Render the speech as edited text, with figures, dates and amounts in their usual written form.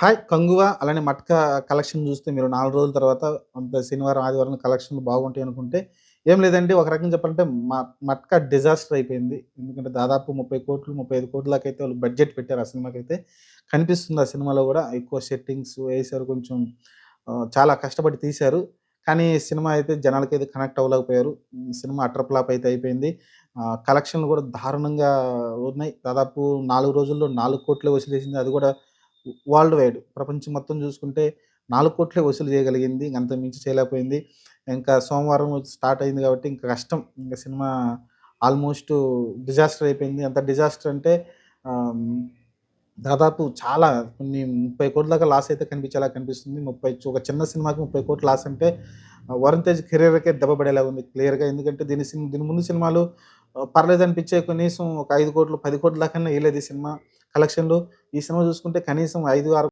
Hi! 'Kanguva' అలానే 'matka' collection జూస్తే మీరు 4 రోజుల తర్వాత శనివారం, ఆదివారం కలెక్షన్‌లు బాగుంటాయనుకుంటే, ఏం లేదండి. ఒక రకంగా చెప్పాలంటే 'మట్కా' డిజాస్టర్ అయిపోయింది. ఎందుకంటే దాదాపు 30,00,00,000, 35,00,00,000 దాకైతే వాళ్ళు బడ్జెట్ పెట్టారు ఆ సినిమాకైతే. కనిపిస్తుంది ఆ సినిమాలో గూడా ఎక్కువ సెట్టింగ్స్ ఏశారు కొంచెం చాలా కష్టపడి తీశారు. కానీ సినిమా అయితే జనాలకైతే కనెక్ట్ అవ్వలేకపోయారు. సినిమా అటర్ ఫ్లాప్ అయితే అయిపోయింది. కలెక్షన్‌లు గూడా దారుణంగా ఉన్నాయి. దాదాపు 4 రోజుల్లో 4,00,00,000 వసూలు చేసింది. అది గూడా వరల్డ్ వైడ్ ప్రపంచం మొత్తం చూసుకుంటే 4,00,00,000 వసూలు చేయగలిగింది. అంతకు మించి చేయలేకపోయింది. ఇంకా సోమవారం స్టార్ట్ అయింది కాబట్టి ఇంక కష్టం. ఇంక సినిమా ఆల్మోస్ట్ డిజాస్టర్ అయిపోయింది. ఎంత డిజాస్టర్ అంటే ఆహ్, దాదాపు చాలా కొన్ని 30,00,00,000 దాకా లాస్ అయితే కనిపించేలా కనిపిస్తుంది. ఒక చిన్న సినిమాకి 30,00,00,000 లాస్ అంటే 'వరుణ్ తేజ్' కెరియర్‌కే దెబ్బ పడేలా ఉంది క్లియర్‌గా. ఎందుకంటే దీని ముందు సినిమాలు పర్లేదనిపించాయి. కనీసం ఒక 5,00,00,000, 10,00,00,000 దాకన్నా ఎయలేదు ఈ సినిమా కలెక్షన్‌లు. ఈ సినిమా చూసుకుంటే కనీసం 5, 6